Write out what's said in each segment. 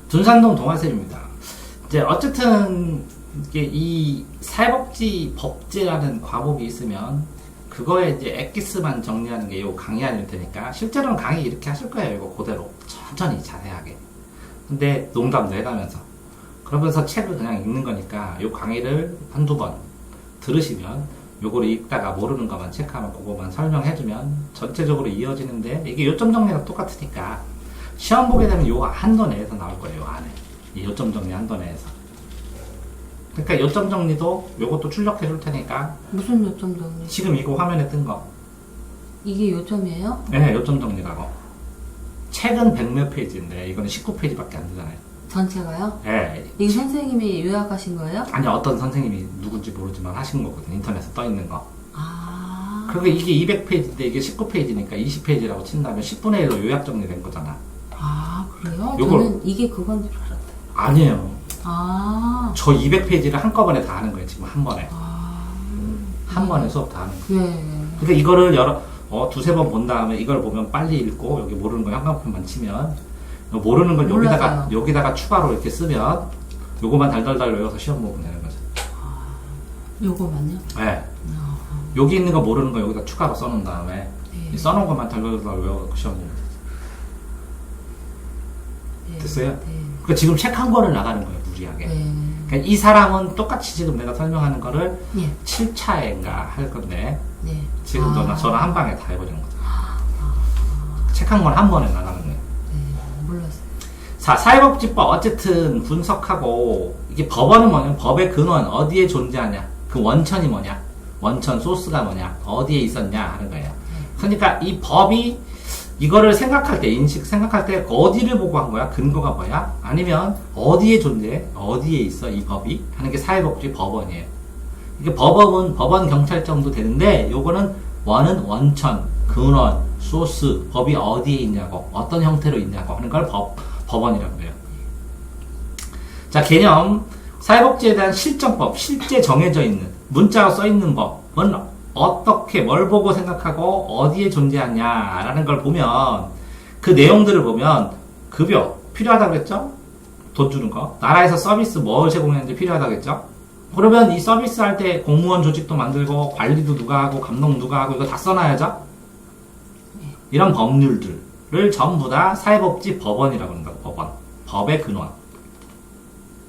둔산동 동아쌤입니다. 이제 어쨌든 이게 이 사회복지 법제라는 과목이 있으면 그거에 이제 엑기스만 정리하는 게 요 강의 아닐 테니까 실제로는 강의 이렇게 하실 거예요. 이거 그대로 천천히 자세하게. 근데 농담도 해가면서 그러면서 책을 그냥 읽는 거니까 요 강의를 한두 번 들으시면 요거를 읽다가 모르는 것만 체크하면 그거만 설명해주면 전체적으로 이어지는데 이게 요점 정리가 똑같으니까 시험 보게 되면 요 한도 내에서 나올 거예요. 요 안에 이 요점 정리 한도 내에서. 그러니까 요점 정리도 요것도 출력해 줄 테니까. 무슨 요점 정리? 지금 이거 화면에 뜬 거. 이게 요점이에요? 네, 요점 정리라고. 책은 100몇 페이지인데 이거는 19페이지밖에 안 되잖아요. 전체가요? 네. 이게 선생님이 요약하신 거예요? 아니 어떤 선생님이 누군지 모르지만 하신 거거든요. 인터넷에 떠 있는 거. 아. 그리고 이게 200페이지인데 이게 19페이지니까 20페이지라고 친다면 10분의 1로 요약 정리된 거잖아. 아, 그래요? 요걸- 저는 이게 그건 줄 알았어요. 아니에요. 아. 저 200페이지를 한꺼번에 다 하는 거예요. 지금 한 번에. 아. 한 번에 수업 다 하는 거예요. 네. 그러니까 이거를 두세 번 본 다음에 이걸 보면 빨리 읽고 여기 모르는 거 형광펜만 치면 모르는 걸 몰랐어요. 여기다가 추가로 이렇게 쓰면 요거만 달달달 외워서 시험 보면 되는 거죠. 요거만요? 네. 여기 있는 거 모르는 거 여기다 추가로 써놓은 다음에 네. 이 써놓은 것만 달달달 외워서 시험 보면 돼요. 네. 됐어요? 네. 그러니까 지금 책 한 권을 나가는 거예요, 무리하게. 네. 그러니까 이 사람은 똑같이 지금 내가 설명하는 거를 예. 7차인가 할 건데 네. 지금 저는 한 방에 다 해버리는 거죠. 책 한 권 한 번에 나가는 거예요. 네. 몰랐어요. 사회복지법 어쨌든 분석하고 이게 법원은 뭐냐? 법의 근원 어디에 존재하냐? 그 원천이 뭐냐? 원천 소스가 뭐냐? 어디에 있었냐 하는 거예요. 그러니까 이 법이 이거를 생각할 때 인식 생각할 때 어디를 보고 한 거야? 근거가 뭐야? 아니면 어디에 존재해? 어디에 있어 이 법이? 하는 게 사회복지 법원이에요. 이게 법원 경찰청도 되는데 요거는 원은 원천, 근원, 소스, 법이 어디에 있냐고 어떤 형태로 있냐고 하는 걸 법원이라고 해요. 자, 개념 사회복지에 대한 실정법, 실제 정해져 있는 문자로 써 있는 법은 어떻게 뭘 보고 생각하고 어디에 존재하냐라는 걸 보면 그 내용들을 보면 급여 필요하다고 그랬죠? 돈 주는 거. 나라에서 서비스 뭘 제공했는지 필요하다고 그랬죠? 그러면 이 서비스 할 때 공무원 조직도 만들고 관리도 누가 하고 감독 누가 하고 이거 다 써놔야죠? 이런 법률들을 전부 다 사회복지 법원이라고 합니다. 법원. 법의 근원.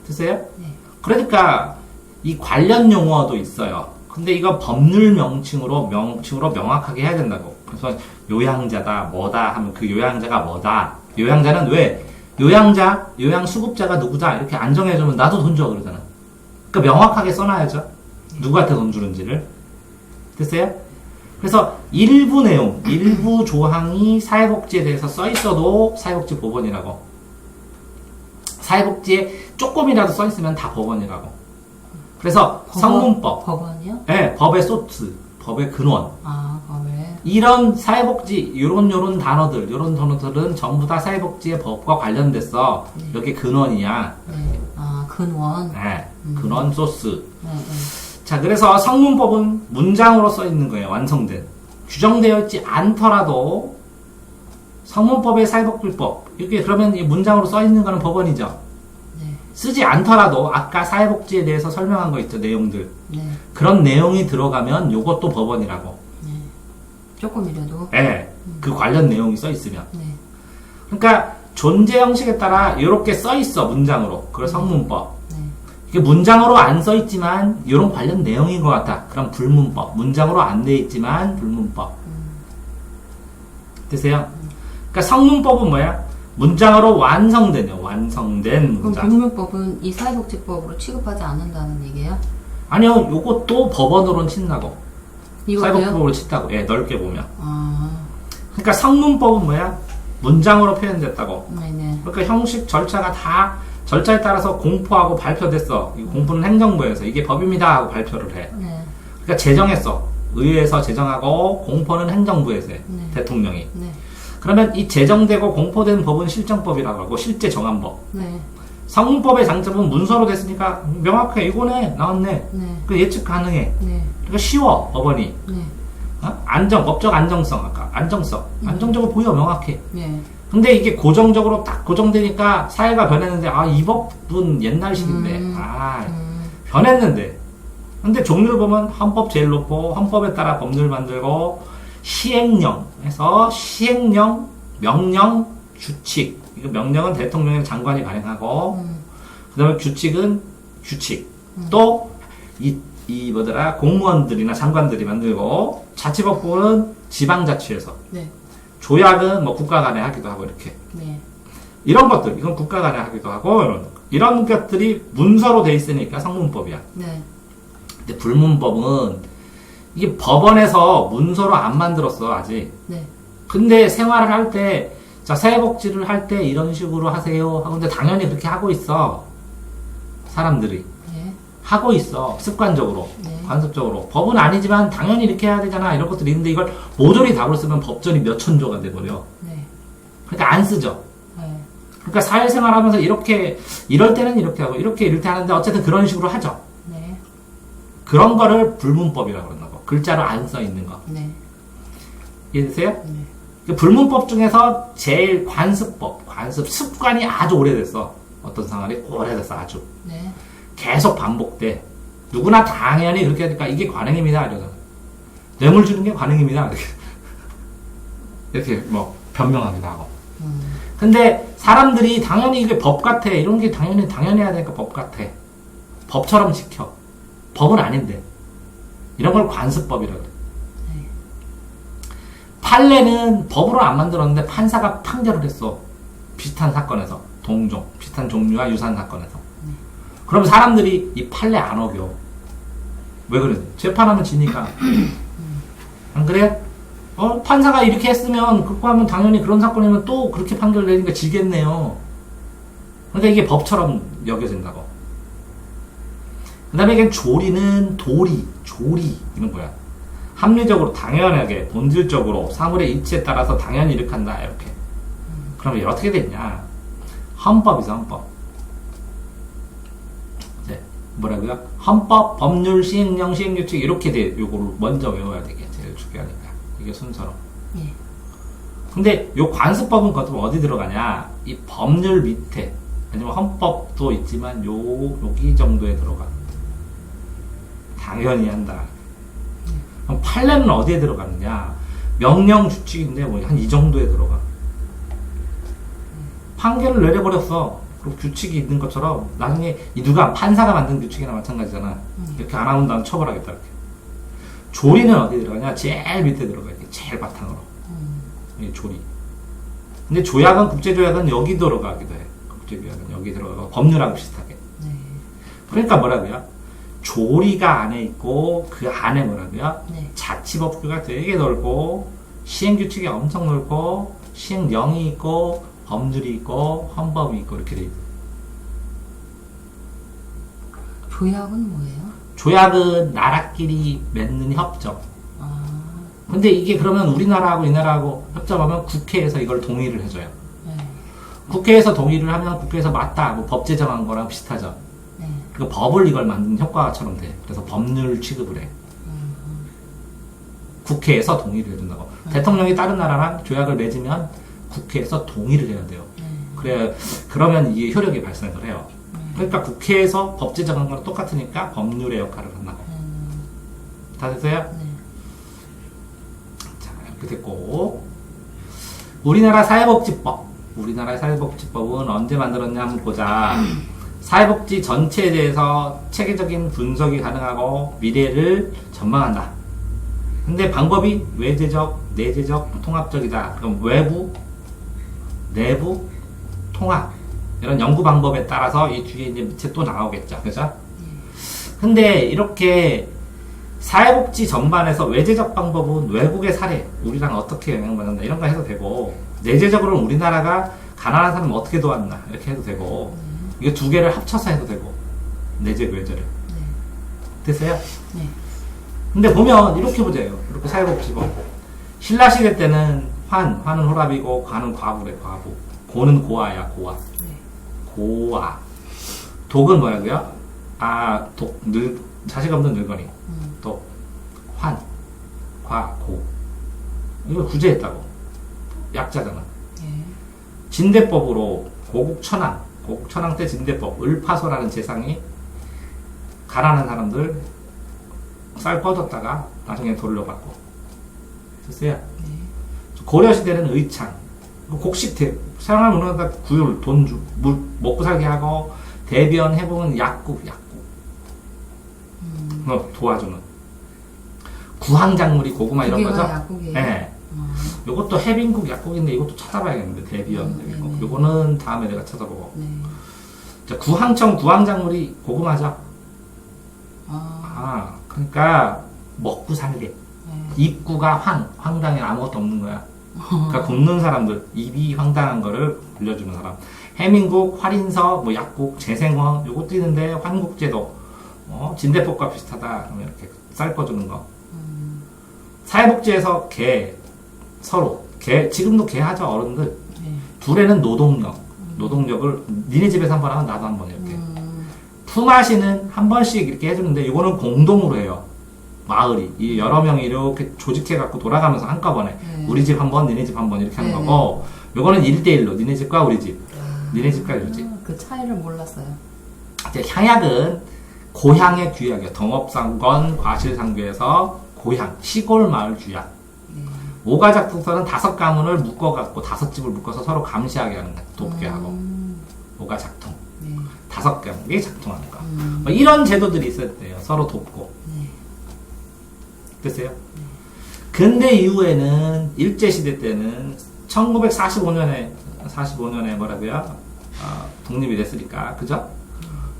됐어요? 네. 그러니까 이 관련 용어도 있어요. 근데 이거 법률 명칭으로 명확하게 해야 된다고. 그래서 요양자다, 뭐다 하면 그 요양자가 뭐다. 요양자는 왜? 요양수급자가 누구다. 이렇게 안 정해주면 나도 돈 줘. 그러잖아. 그러니까 명확하게 써놔야죠. 누구한테 돈 주는지를. 됐어요? 그래서 일부 내용, 일부 조항이 사회복지에 대해서 써 있어도 사회복지 법원이라고. 사회복지에 조금이라도 써 있으면 다 법원이라고. 그래서 성문법. 법원이요? 네, 법의 소스, 법의 근원. 아, 법에. 이런 사회복지, 요런 단어들은 전부 다 사회복지의 법과 관련됐어. 네. 이렇게 근원이야. 네. 아, 근원. 네, 근원 소스. 네, 네. 자, 그래서 성문법은 문장으로 써 있는 거예요. 완성된. 규정되어 있지 않더라도 성문법의 사회복지법. 이렇게 그러면 이 문장으로 써 있는 거는 법원이죠. 네. 쓰지 않더라도 아까 사회복지에 대해서 설명한 거 있죠. 내용들. 네. 그런 내용이 들어가면 요것도 법원이라고. 네. 조금이라도. 네, 그 관련 내용이 써 있으면. 네. 그러니까 존재 형식에 따라 이렇게 써 있어. 문장으로. 그걸 성문법. 네. 이게 문장으로 안 써 있지만 이런 관련 내용인 것 같아. 그럼 불문법. 문장으로 안 돼 있지만 불문법. 되세요? 그러니까 성문법은 뭐야? 문장으로 완성된 그럼 문장. 국민법은 이 사회복지법으로 취급하지 않는다는 얘기예요? 아니요, 요것도 법원으로는 친다고. 이거요? 사회복지법으로 친다고. 예, 넓게 보면. 아, 그러니까 성문법은 뭐야? 문장으로 표현됐다고. 네네. 그러니까 형식 절차가 다 절차에 따라서 공포하고 발표됐어. 이 공포는 행정부에서 이게 법입니다 하고 발표를 해. 네. 그러니까 제정했어. 의회에서 제정하고 공포는 행정부에서 해. 네. 대통령이. 네. 그러면 이 제정되고 공포된 법은 실정법이라고 하고 실제 정한 법. 네. 성문법의 장점은 문서로 됐으니까 명확해. 이거네. 나왔네. 네. 그 예측 가능해. 네. 그러니까 쉬워. 법원이. 네. 법적 안정성. 아까 안정성. 안정적으로 보여. 명확해. 네. 근데 이게 고정적으로 딱 고정되니까 사회가 변했는데, 아, 이 법은 옛날식인데, 변했는데. 근데 종류를 보면 헌법 제일 높고, 헌법에 따라 법률 만들고, 시행령 해서 시행령, 명령, 규칙. 이거 명령은 대통령이나 장관이 발행하고, 그 다음에 규칙은 규칙. 또, 뭐더라, 공무원들이나 장관들이 만들고, 자치법부는 지방자치에서. 네. 조약은 뭐 국가 간에 하기도 하고, 이렇게. 네. 이런 것들, 이건 국가 간에 하기도 하고, 이런 것들이 문서로 돼 있으니까 성문법이야. 네. 근데 불문법은, 이게 법원에서 문서로 안 만들었어, 아직. 네. 근데 생활을 할 때, 자, 사회복지를 할 때 이런 식으로 하세요. 하고, 근데 당연히 그렇게 하고 있어. 사람들이. 네. 하고 있어. 습관적으로. 네. 관습적으로. 법은 아니지만 당연히 이렇게 해야 되잖아. 이런 것들이 있는데 이걸 모조리 답을 쓰면 법전이 몇 천조가 돼버려. 네. 그러니까 안 쓰죠. 네. 그러니까 사회생활 하면서 이렇게, 이럴 때는 이렇게 하고, 이럴 때 하는데 어쨌든 그런 식으로 하죠. 네. 그런 거를 불문법이라고 그런다고. 글자로 안 써 있는 거. 네. 이해되세요? 네. 그 불문법 중에서 제일 관습법, 습관이 아주 오래됐어. 어떤 생활이 오래됐어, 아주. 네. 계속 반복돼. 누구나 당연히 그렇게 하니까 이게 관행입니다. 이러잖아. 뇌물 주는 게 관행입니다. 이렇게 뭐 변명하기도 하고. 근데 사람들이 당연히 이게 법 같아. 이런 게 당연히 해야 되니까 법 같아. 법처럼 지켜. 법은 아닌데. 이런 걸 관습법이라고 그래. 네. 판례는 법으로 안 만들었는데 판사가 판결을 했어. 비슷한 사건에서. 동종. 비슷한 종류와 유사한 사건에서. 그럼 사람들이 이 판례 안 어겨. 왜 그래? 재판하면 지니까. 안 그래? 판사가 이렇게 했으면, 그거 하면 당연히 그런 사건이면 또 그렇게 판결을 내니까 지겠네요. 그러니까 이게 법처럼 여겨진다고. 그 다음에 이게 조리는 조리, 이런 거야. 합리적으로, 당연하게, 본질적으로, 사물의 이치에 따라서 당연히 이렇게 한다, 이렇게. 그러면 어떻게 됐냐? 헌법이죠, 헌법. 이제, 뭐라고요? 헌법, 법률, 시행령, 시행규칙, 이렇게 돼. 요거를 먼저 외워야 되게, 제일 중요하니까. 이게 순서로. 예. 근데 요 관습법은 그것도 어디 들어가냐? 이 법률 밑에, 아니면 헌법도 있지만, 여기 정도에 들어가. 당연히 한다. 그럼 판례는 어디에 들어가느냐? 명령 규칙인데 뭐 한 이 정도에 들어가. 판결을 내려버렸어. 그리고 규칙이 있는 것처럼 나중에 이 누가 판사가 만든 규칙이나 마찬가지잖아. 이렇게 안 하면 난 처벌하겠다 이렇게. 조리는 어디에 들어가냐? 제일 밑에 들어가. 이게 제일 바탕으로. 이게 조리. 근데 조약은 국제조약은 여기 들어가기도 해. 국제조약은 여기 들어가고 법률하고 비슷하게. 네. 그러니까 뭐라고요? 조리가 안에 있고 그 안에 뭐라고요? 네. 자치법규가 되게 넓고 시행규칙이 엄청 넓고 시행령이 있고 법률이 있고 헌법이 있고 이렇게 돼 있어요. 조약은 뭐예요? 조약은 나라끼리 맺는 협정. 아. 근데 이게 그러면 우리나라하고 이 나라하고 협정하면 국회에서 이걸 동의를 해줘요. 네. 국회에서 동의를 하면 국회에서 맞다. 뭐 법 제정한 거랑 비슷하죠. 네. 그 법을 이걸 만든 효과처럼 돼. 그래서 법률 취급을 해. 국회에서 동의를 해준다고. 대통령이 다른 나라랑 조약을 맺으면 국회에서 동의를 해야 돼요. 그러면 이게 효력이 발생을 해요. 그러니까 국회에서 법 제정한 거랑 똑같으니까 법률의 역할을 한다고. 다 됐어요? 네. 자, 이렇게 됐고. 우리나라 사회복지법. 우리나라의 사회복지법은 언제 만들었냐 한번 보자. 사회복지 전체에 대해서 체계적인 분석이 가능하고 미래를 전망한다. 근데 방법이 외제적, 내재적, 통합적이다. 그럼 외부, 내부, 통합. 이런 연구 방법에 따라서 이 뒤에 이제 밑에 또 나오겠죠. 그죠? 근데 이렇게 사회복지 전반에서 외제적 방법은 외국의 사례, 우리랑 어떻게 영향받는다. 이런 거 해도 되고, 내재적으로는 우리나라가 가난한 사람 어떻게 도왔나. 이렇게 해도 되고, 이거 두 개를 합쳐서 해도 되고, 내재, 외제를. 됐어요? 네. 근데 보면 이렇게 보자요. 이렇게 사회복지법. 신라시대 때는 환은 호랍이고 과는 과부래. 과부. 고는 고아야. 고아. 네. 고아. 독은 뭐라고요? 자식 없는 늙은이. 독. 환. 과. 고. 이걸 구제했다고. 약자잖아. 예. 진대법으로 고국천왕 때 진대법, 을파소라는 재상이 가난한 사람들 쌀 뻗었다가 나중에 돌려받고 됐어요. 고려시대는 의창, 곡식대, 사용할 문화가 구율, 돈 주, 물, 먹고 살게 하고, 대변 해보면 약국. 도와주는. 구황작물이 고구마 이런 거죠? 약국이에요? 네. 요것도 해빈국 약국인데 이것도 찾아봐야겠는데, 대변. 요거는 다음에 내가 찾아보고. 네. 자, 구황청, 구황작물이 고구마죠? 그러니까, 먹고 살게. 네. 입구가 황당해 아무것도 없는 거야. 그러니까 굶는 사람들, 입이 황당한 거를 불려주는 사람. 해민국, 활인서, 뭐 약국, 재생원, 요것도 있는데 환국제도, 진대법과 비슷하다. 그러면 이렇게 쌀 꺼주는 거. 사회복지에서 서로 지금도 하죠 어른들. 네. 둘에는 노동력을 니네 집에서 한 번 하면 나도 한 번 이렇게. 품앗이는 한 번씩 이렇게 해주는데 이거는 공동으로 해요. 마을이 이 여러 명이 이렇게 조직해 갖고 돌아가면서 한꺼번에 우리 집 한 번, 니네 집 한 번 이렇게 하는 거고, 요거는 1대1로 니네 집과 우리 집, 니네 집과 우리 집. 그 차이를 몰랐어요. 이제 향약은 고향의 귀약이에요. 동업상권, 과실상교에서 고향, 시골 마을 귀약. 오가작풍선은 5가문을 묶어갖고 5집을 묶어서 서로 감시하게 하는 거야. 돕게 하고. 오가작통. 5가문이 작통하는 거. 뭐 이런 제도들이 있었대요. 서로 돕고. 됐어요? 근대 이후에는 일제시대 때는 1945년에 뭐라고요? 독립이 됐으니까, 그죠?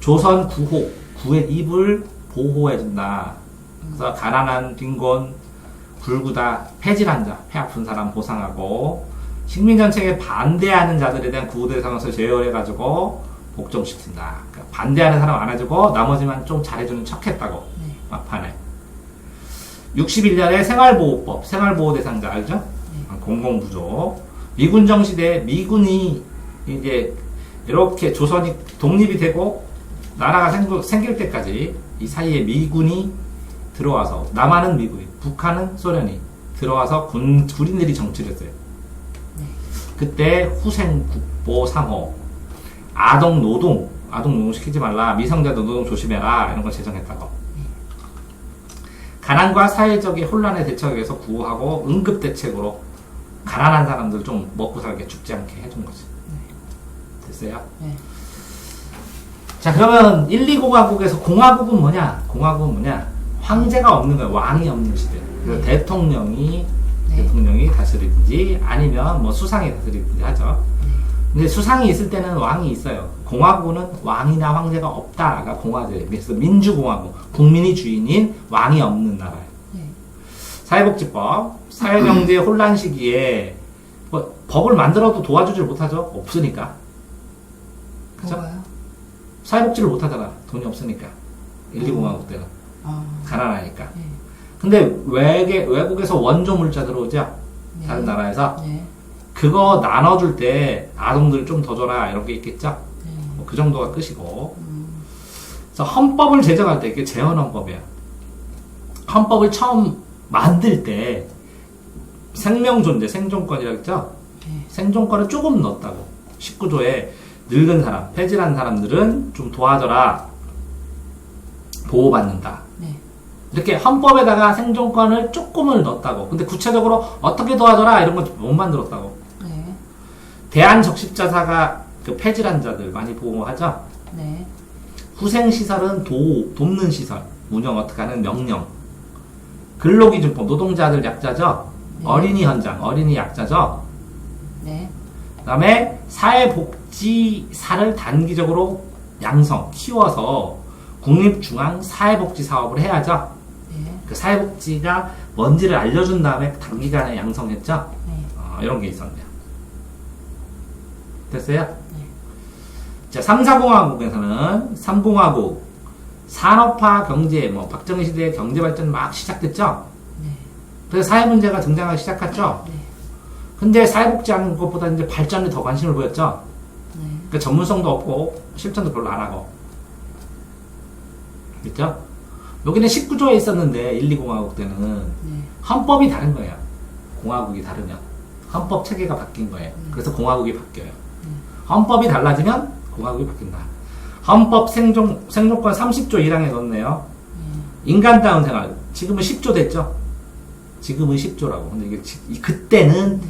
조선 구의 입을 보호해준다. 그래서 가난한 빈곤, 불구다, 폐질환 자, 폐 아픈 사람 보상하고, 식민정책에 반대하는 자들에 대한 구호 대상에서 제어해가지고 복종시킨다. 그러니까 반대하는 사람 안 해주고 나머지만 좀 잘해주는 척했다고. 막판에. 61년에 생활보호법, 생활보호 대상자 알죠? 공공부조. 미군정 시대에 미군이 이제 이렇게 조선이 독립이 되고 나라가 생길 때까지 이 사이에 미군이 들어와서, 남한은 미군이, 북한은 소련이 들어와서 군인들이 정치를 했어요. 그때 후생국보 3호, 아동노동 시키지 말라, 미성년자 노동 조심해라, 이런 걸 제정했다고. 가난과 사회적인 혼란에 대처하기 위해서 구호하고 응급대책으로 가난한 사람들 좀 먹고 살게 죽지 않게 해준 거지. 됐어요? 자, 그러면 1, 2공화국에서 공화국은 뭐냐? 황제가 없는 거야. 왕이 없는 시대. 그래서 대통령이 다스리든지 아니면 뭐 수상이 다스리든지 하죠. 근데 수상이 있을 때는 왕이 있어요. 공화국은 왕이나 황제가 없다가 공화제. 그래서 민주공화국, 국민이 주인인 왕이 없는 나라예요. 사회복지법, 사회경제 혼란 시기에 뭐 법을 만들어도 도와주질 못하죠. 없으니까. 그죠? 뭐가요? 사회복지를 못하잖아. 돈이 없으니까. 1, 2공화국 때는. 가난하니까. 근데 외국에서 원조 물자 들어오죠? 다른 나라에서. 그거 나눠줄 때 아동들 좀 더 줘라 이런 게 있겠죠? 뭐 그 정도가 끝이고. 그래서 헌법을 제정할 때 이게 재헌헌법이에요. 헌법을 처음 만들 때 생명존재, 생존권이라고 했죠? 생존권을 조금 넣었다고. 19조에 늙은 사람, 폐질한 사람들은 좀 도와줘라. 보호받는다. 이렇게 헌법에다가 생존권을 조금을 넣었다고. 근데 구체적으로 어떻게 도와줘라 이런 건 못 만들었다고. 대한적십자사가 그 폐질한 자들 많이 보호하죠? 후생시설은 돕는 시설, 운영 어떻게 하는 명령. 근로기준법, 노동자들 약자죠? 어린이 현장, 어린이 약자죠? 그 다음에 사회복지사를 단기적으로 키워서 국립중앙 사회복지 사업을 해야죠? 그 사회복지가 뭔지를 알려준 다음에 단기간에 양성했죠? 이런 게 있었네요. 됐어요? 자, 3, 4공화국에서는 3공화국, 산업화 경제, 뭐, 박정희 시대의 경제발전 막 시작됐죠? 그래서 사회문제가 등장하기 시작했죠? 근데 사회복지 하는 것보다 이제 발전에 더 관심을 보였죠? 그러니까 전문성도 없고, 실천도 별로 안 하고. 그렇죠? 여기는 19조에 있었는데 1, 2공화국 때는 헌법이 다른 거예요. 공화국이 다르면 헌법 체계가 바뀐 거예요. 그래서 공화국이 바뀌어요. 헌법이 달라지면 공화국이 바뀐다. 헌법 생존권 30조 1항에 넣었네요. 인간다운 생활. 지금은 10조 됐죠? 지금은 10조라고. 근데 이게 그때는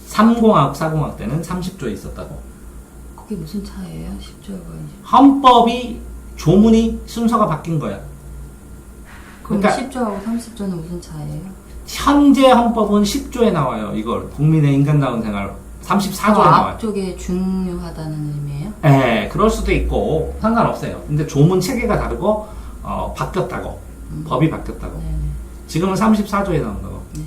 3공화국, 4공화국 때는 30조에 있었다고. 그게 무슨 차이예요? 10조가 헌법이 조문이 순서가 바뀐 거야. 그럼 그러니까 10조하고 30조는 무슨 차이예요? 현재 헌법은 10조에 나와요. 이걸 국민의 인간다운 생활 34조에 나와요. 앞쪽에 중요하다는 의미예요? 네, 그럴 수도 있고 상관없어요. 근데 조문 체계가 다르고 바뀌었다고. 법이 바뀌었다고. 네네. 지금은 34조에 나온다고. 네.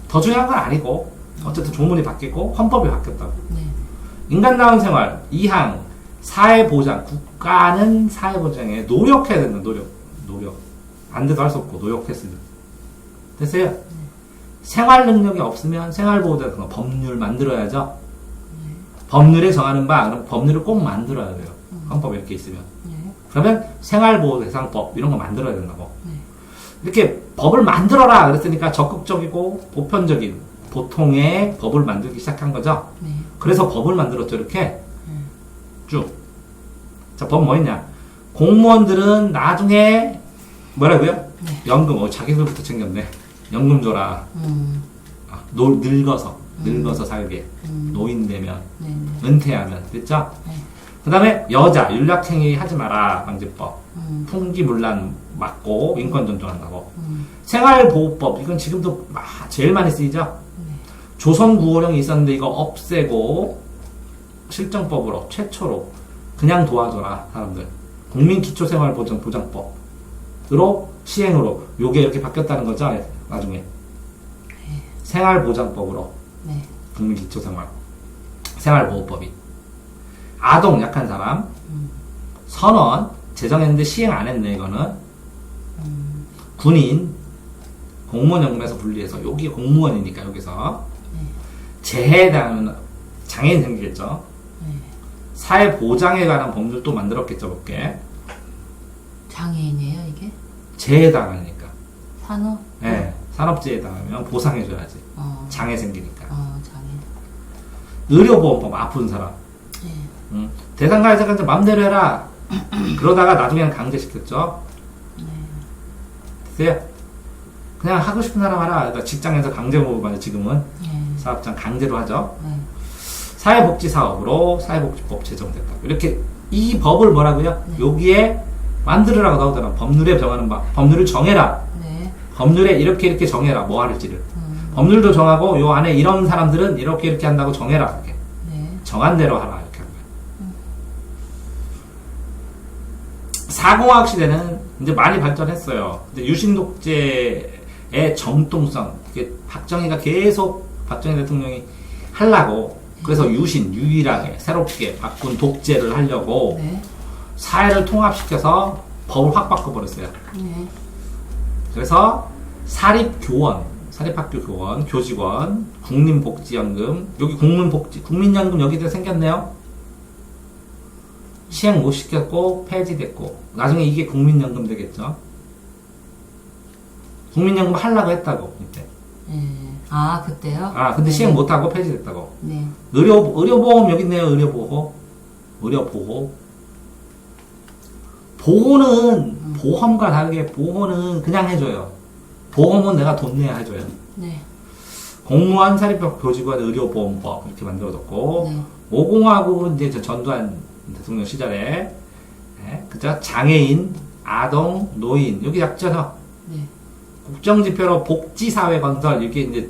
더 중요한 건 아니고 어쨌든 조문이 바뀌고 헌법이 바뀌었다고. 네. 인간다운 생활 2항 사회보장. 국가는 사회보장에 노력해야 된다. 노력. 안 돼도 할 수 없고 노력했으면. 됐어요? 생활 능력이 없으면 생활보호자 법률 만들어야죠. 법률에 정하는 바 그럼 법률을 꼭 만들어야 돼요. 헌법에 이렇게 있으면. 네. 그러면 생활보호대상법 이런 거 만들어야 된다고. 네. 이렇게 법을 만들어라 그랬으니까 적극적이고 보편적인 보통의 법을 만들기 시작한 거죠. 네. 그래서 법을 만들었죠. 이렇게 쭉. 자, 법 뭐 있냐? 공무원들은 나중에 뭐라고요? 네. 연금. 자기들부터 챙겼네. 연금 줘라. 늙어서 살게. 노인 되면, 네. 은퇴하면. 됐죠? 네. 그 다음에 여자, 윤락행위 하지 마라. 방지법. 풍기문란 막고 인권 존중한다고. 생활보호법. 이건 지금도 제일 많이 쓰이죠? 네. 조선구호령이 있었는데 이거 없애고 실정법으로 최초로 그냥 도와줘라. 사람들. 국민기초생활보장법으로 시행으로 요게 이렇게 바뀌었다는 거죠. 나중에. 네. 생활보장법으로 네. 생활보호법이. 아동 약한 사람 선원 제정했는데 시행 안 했네. 이거는 군인 공무원연금에서 분리해서 여기 공무원이니까 여기서 재해당하면 장애인 생기겠죠. 네. 사회보장에 관한 법률도 만들었겠죠. 몇개 장애인이에요 이게? 재해당하니까. 산업? 네, 산업재해 당하면 보상해줘야지. 장애 생기니까. 장애. 의료보험법 아픈 사람. 네. 대상가해자가 이제 맘대로 해라. 그러다가 나중에는 강제시켰죠. 됐어요? 그냥 하고 싶은 사람 하라. 그러니까 직장에서 강제모금 하죠. 지금은 네. 사업장 강제로 하죠. 네. 사회복지사업으로 사회복지법 제정됐다. 이렇게 이 법을 뭐라고요? 네. 여기에 만들으라고 나오잖아. 법률에 정하는 바. 법률을 정해라. 네. 법률에 이렇게 정해라. 뭐 할지를. 법률도 정하고 요 안에 이런 사람들은 이렇게 한다고 정해라. 이렇게. 네. 정한 대로 하라. 이렇게 하는 거예요. 사공화국 시대는 이제 많이 발전했어요. 이제 유신 독재의 정통성. 이게 박정희 대통령이 하려고 그래서 유일하게 새롭게 바꾼 독재를 하려고 네. 사회를 통합시켜서 법을 확 바꿔버렸어요. 네. 그래서 사립학교 교원, 교직원, 국민복지연금, 여기 국민연금 여기도 생겼네요. 시행 못 시켰고 폐지됐고 나중에 이게 국민연금 되겠죠. 국민연금 하려고 했다고 이때. 네. 그때요? 근데 네. 시행 못하고 폐지됐다고. 네. 의료보험 여기 있네요. 의료보호. 보호는 보험과 다르게 보호는 그냥 해줘요. 보험은 내가 돈 내야 해줘요. 네. 공무원, 사립학 교직원 의료보험법 이렇게 만들어뒀고 네. 5공화국은 이제 전두환 대통령 시절에 그죠? 장애인, 아동, 노인 여기 약자죠. 네. 국정지표로 복지사회 건설 이게 이제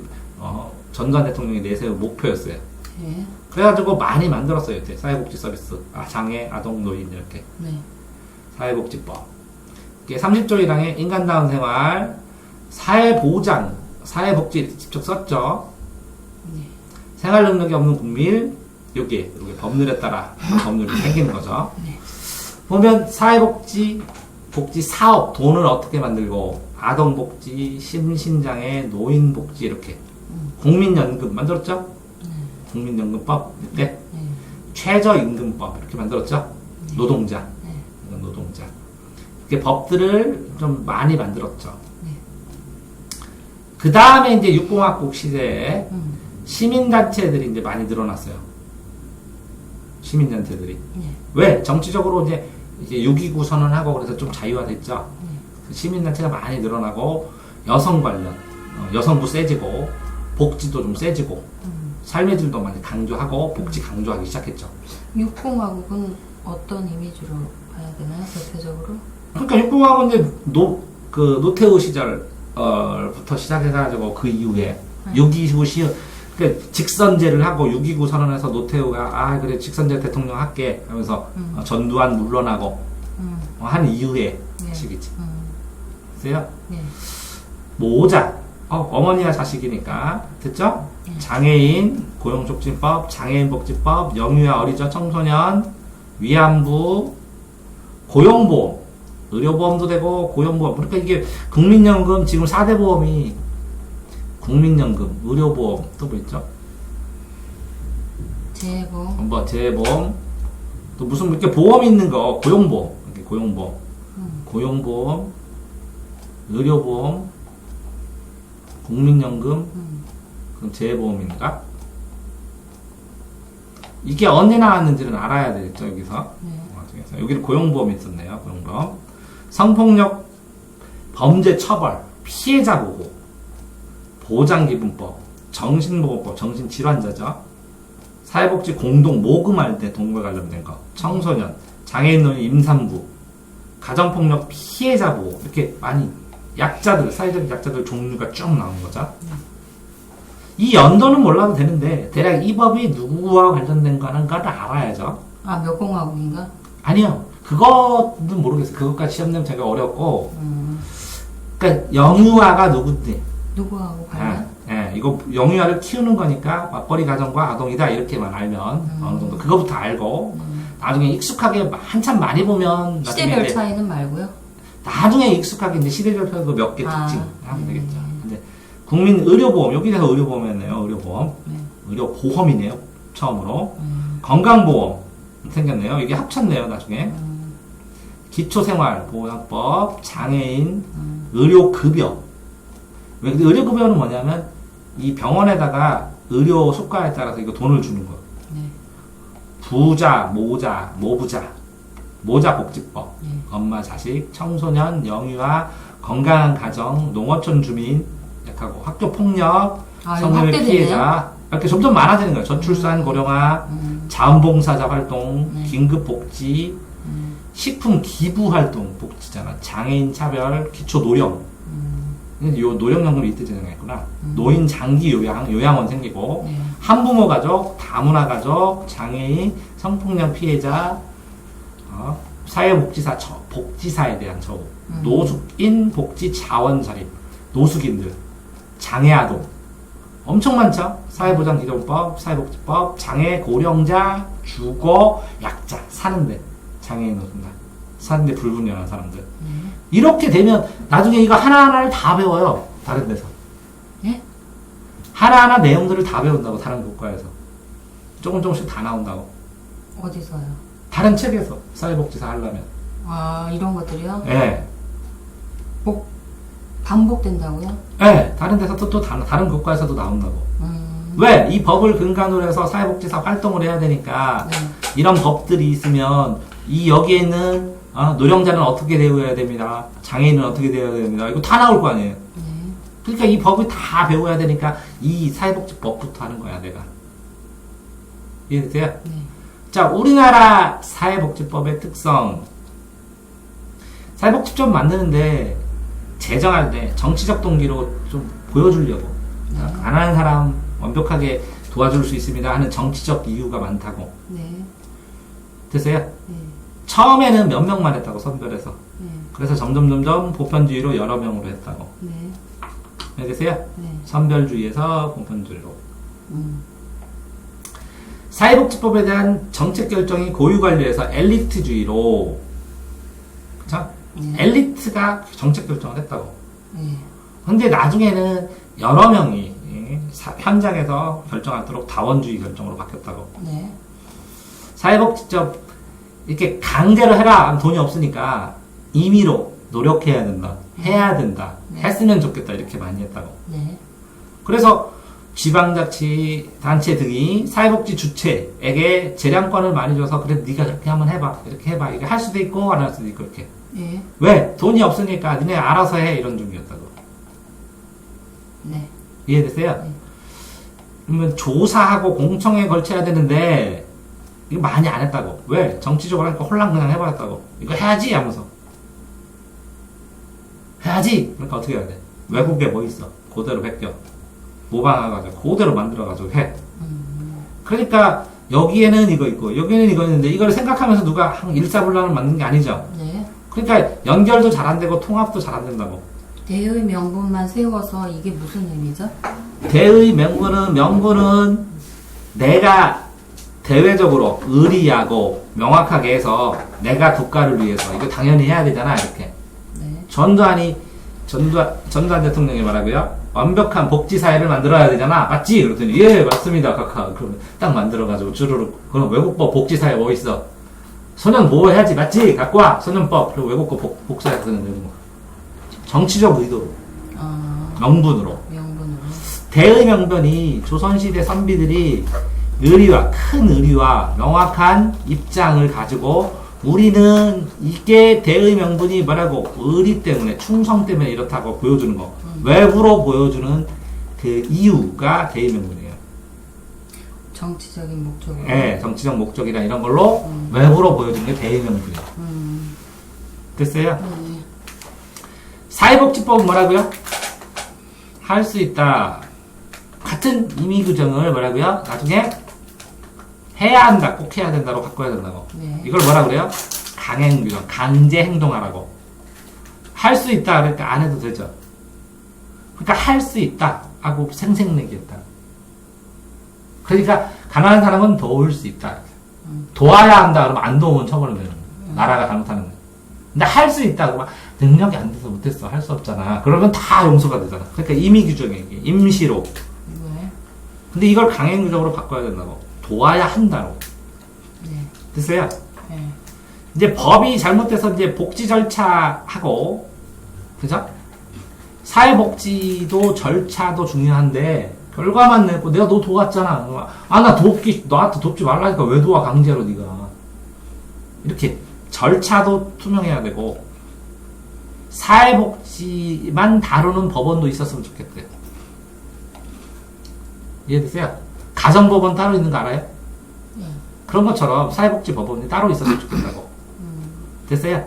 전두환 대통령이 내세운 목표였어요. 네. 그래가지고 많이 만들었어요. 이때 사회복지 서비스, 장애, 아동, 노인 이렇게 네. 사회복지법. 이게 30조 1항에 인간다운 생활, 사회보장, 사회복지 직접 썼죠. 네. 생활 능력이 없는 국민, 여기 법률에 따라 법률이 생기는 거죠. 네. 보면 사회복지, 복지 사업, 돈을 어떻게 만들고, 아동복지, 심신장애, 노인복지 이렇게 국민연금 만들었죠. 국민연금법 이때 최저임금법 이렇게 만들었죠. 노동자, 노동자. 이렇게 법들을 좀 많이 만들었죠. 그 다음에 이제 6공화국 시대에 시민단체들이 이제 많이 늘어났어요. 시민단체들이. 네. 왜? 정치적으로 이제 6.29 선언하고 그래서 좀 자유화됐죠. 네. 시민단체가 많이 늘어나고 여성 관련, 여성부 세지고 복지도 좀 세지고 삶의 질도 많이 강조하고 복지 강조하기 시작했죠. 육공화국은 어떤 이미지로 봐야 되나요? 대표적으로? 그러니까 육공화국은 이제 노태우 시절부터 시작해가지고 그 이후에 6.29 그러니까 직선제를 하고 6.29 선언에서 노태우가 그래 직선제 대통령 할게 하면서 전두환 물러나고 한 이후에 네. 시기지. 그래요? 네. 모자 어머니와 자식이니까 됐죠? 네. 장애인 고용촉진법, 장애인복지법, 영유아 어리저 청소년 위안부, 고용보험, 의료보험도 되고 고용보험. 그러니까 이게 국민연금 지금 4대 보험이 국민연금, 의료보험 또 뭐 있죠? 재보험. 뭐 재보험 또 무슨 이렇게 보험 있는 거 고용보험, 이렇게 고용보험, 고용보험, 의료보험, 국민연금, 그럼 재보험인가? 이게 언제 나왔는지는 알아야 되겠죠 여기서. 네. 여기는 고용보험이 있었네요. 고용보험, 성폭력 범죄 처벌, 피해자 보호, 보장기금법, 정신보호법, 정신질환자죠. 사회복지 공동 모금할 때 동물 관련된 거, 청소년, 장애인 노인 임산부, 가정폭력 피해자 보호 이렇게 많이 약자들, 사회적 약자들 종류가 쭉 나온 거죠. 이 연도는 몰라도 되는데 대략 이 법이 누구와 관련된 거는가를 알아야죠. 몇 공화국인가? 아니요. 그거는 모르겠어요. 그것까지 시험 내면 되게 어렵고. 그러니까 영유아가 누군데? 누구하고 관련? 이거 영유아를 키우는 거니까 맞벌이 가정과 아동이다 이렇게만 알면 어느 정도 그거부터 알고 나중에 익숙하게 한참 많이 보면 시대별 차이는 말고요. 나중에 익숙하게 이제 시대별 차이도 몇 개 특징 하면 되겠죠. 네. 근데 국민 의료보험 여기서 의료보험이었네요. 의료보험, 네. 의료보험이네요. 처음으로 건강보험 생겼네요. 이게 합쳤네요. 나중에 기초생활보장법, 장애인, 의료급여. 왜 의료급여는 뭐냐면 이 병원에다가 의료 수가에 따라서 이거 돈을 주는 거예요. 네. 부자, 모자, 모부자, 모자복지법, 네. 엄마, 자식, 청소년, 영유아, 건강한 가정, 농어촌 주민, 약하고 학교 폭력, 성폭력 피해자 이렇게 점점 많아지는 거예요. 저출산 고령화, 자원봉사자 활동, 네. 긴급복지, 식품 기부 활동 복지잖아. 장애인 차별, 기초 노령. 요 노령연금 이때 제정했구나. 노인 장기 요양원 생기고, 네. 한부모 가족, 다문화 가족, 장애인, 성폭력 피해자, 사회복지사 복지사에 대한 처우, 노숙인 복지 자원 자립, 노숙인들, 장애아동, 엄청 많죠. 사회보장기본법, 사회복지법, 장애 고령자, 주거 약자, 사는데 장애인 노숙자, 사는데 불분명한 사람들. 이렇게 되면 나중에 이거 하나하나를 다 배워요. 다른 데서. 예? 하나하나 내용들을 다 배운다고. 다른 국가에서 조금씩 다 나온다고. 어디서요? 다른 책에서 사회복지사 하려면. 이런 것들이요? 예. 반복된다고요? 예. 다른 데서 또 다른 국가에서도 나온다고. 왜? 이 법을 근간으로 해서 사회복지사 활동을 해야 되니까 네. 이런 법들이 있으면 여기에 있는 노령자는 어떻게 대우해야 됩니다. 장애인은 어떻게 대우해야 됩니다. 이거 다 나올 거 아니에요. 네. 그러니까 이 법을 다 배워야 되니까 이 사회복지법부터 하는 거야, 내가. 이해되세요? 네. 자, 우리나라 사회복지법의 특성. 사회복지법 만드는데 제정할 때 정치적 동기로 좀 보여주려고. 안 하는 사람 완벽하게 도와줄 수 있습니다 하는 정치적 이유가 많다고. 네. 됐어요? 네. 처음에는 몇 명만 했다고, 선별해서. 네. 그래서 점점 보편주의로 여러 명으로 했다고. 네. 알겠어요? 네. 선별주의에서 보편주의로. 사회복지법에 대한 정책 결정이 고유관리에서 엘리트주의로. 그쵸? 네. 엘리트가 정책 결정을 했다고. 네. 근데 나중에는 여러 명이 현장에서 결정하도록 다원주의 결정으로 바뀌었다고. 네. 사회복지법 이렇게 강제로 해라 하면 돈이 없으니까 임의로 노력해야 된다, 해야 된다, 네. 했으면 좋겠다 이렇게 많이 했다고. 네. 그래서 지방자치단체 등이 사회복지 주체에게 재량권을 많이 줘서 그래 네가 그렇게 한번 해봐 이렇게 해봐 이게 할 수도 있고 안 할 수도 있고 이렇게 예. 왜? 돈이 없으니까 니네 알아서 해 이런 종류였다고. 네. 이해됐어요? 네. 그러면 조사하고 공청회에 걸쳐야 되는데 이거 많이 안 했다고. 왜? 정치적으로 하니까 홀랑 그냥 해버렸다고. 이거 해야지 하면서 해야지. 그러니까 어떻게 해야 돼? 외국에 뭐 있어? 그대로 베껴 모방해가지고 그대로 만들어가지고 해. 그러니까 여기에는 이거 있고 여기에는 이거 있는데 이걸 생각하면서 누가 일사불란을 만든 게 아니죠. 네. 그러니까 연결도 잘 안 되고 통합도 잘 안 된다고. 대의 명분만 세워서 이게 무슨 의미죠? 대의 명분은 내가 대외적으로 의리하고 명확하게 해서 내가 국가를 위해서 이거 당연히 해야 되잖아 이렇게. 네. 전두환 대통령이 말하고요. 완벽한 복지사회를 만들어야 되잖아. 맞지? 그랬더니 예 맞습니다. 카카. 그러면 딱 만들어가지고 주르륵. 그럼 외국법 복지사회 뭐 있어? 소년 보호해야지. 맞지? 갖고 와. 소년법. 그리고 외국법 복사해 쓰는 거. 정치적 의도로. 명분으로. 명분으로. 대의 명분이 조선시대 선비들이 큰 의리와 명확한 입장을 가지고 우리는 이게 대의 명분이 뭐라고 의리 때문에 충성 때문에 이렇다고 보여주는 거. 외부로 보여주는 그 이유가 대의 명분이에요. 정치적인 목적으로. 네, 정치적 목적이나 이런 걸로 외부로 보여주는 게 대의 명분이에요. 됐어요? 사회복지법은 뭐라고요? 할 수 있다. 같은 임의 규정을 뭐라고요? 나중에 해야 한다, 꼭 해야 된다고 바꿔야 된다고. 네. 이걸 뭐라 그래요? 강행 규정, 강제 행동하라고. 할 수 있다 그러니까 안 해도 되죠. 그러니까 할 수 있다 하고 생색내기했다. 그러니까 가난한 사람은 도울 수 있다. 도와야 한다 그러면 안 도우면 처벌을 내는 거예요. 나라가 잘못하는 거예요. 근데 할 수 있다 그러면 능력이 안 돼서 못했어, 할 수 없잖아. 그러면 다 용서가 되잖아. 그러니까 임의 규정이에요. 임시로. 네. 근데 이걸 강행 규정으로 바꿔야 된다고. 도와야 한다고. 네. 됐어요? 네. 이제 법이 잘못돼서 이제 복지 절차하고, 그죠? 사회복지도 절차도 중요한데, 결과만 내고, 내가 너 도왔잖아. 아, 너한테 돕지 말라니까 왜 도와, 강제로 네가. 이렇게, 절차도 투명해야 되고, 사회복지만 다루는 법원도 있었으면 좋겠대요. 이해되세요? 가정법원 따로 있는 거 알아요? 네. 그런 것처럼 사회복지 법원이 따로 있었으면 좋겠다고. 됐어요?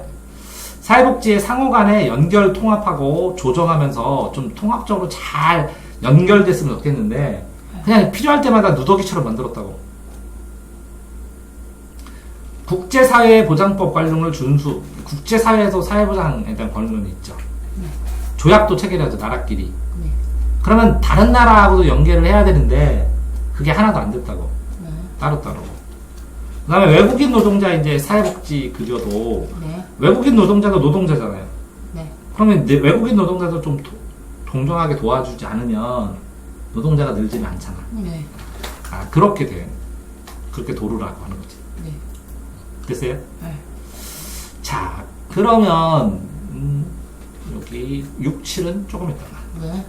사회복지의 상호 간에 연결 통합하고 조정하면서 좀 통합적으로 잘 연결됐으면 좋겠는데 그냥 필요할 때마다 누더기처럼 만들었다고. 국제사회보장법 관련을 준수. 국제사회에서 사회보장에 대한 권한이 있죠. 조약도 체결해야죠, 나라끼리. 네. 그러면 다른 나라하고도 연계를 해야 되는데 그게 하나도 안 됐다고. 네. 따로따로. 그 다음에 외국인 노동자 이제 사회복지 급여도 네. 외국인 노동자도 노동자잖아요. 네. 그러면 외국인 노동자도 좀 동정하게 도와주지 않으면 노동자가 늘지는 않잖아. 네. 아, 그렇게 돼요. 그렇게 도루라고 하는 거지. 네. 됐어요? 네. 자, 그러면 여기 6, 7은 조금 있다가 네.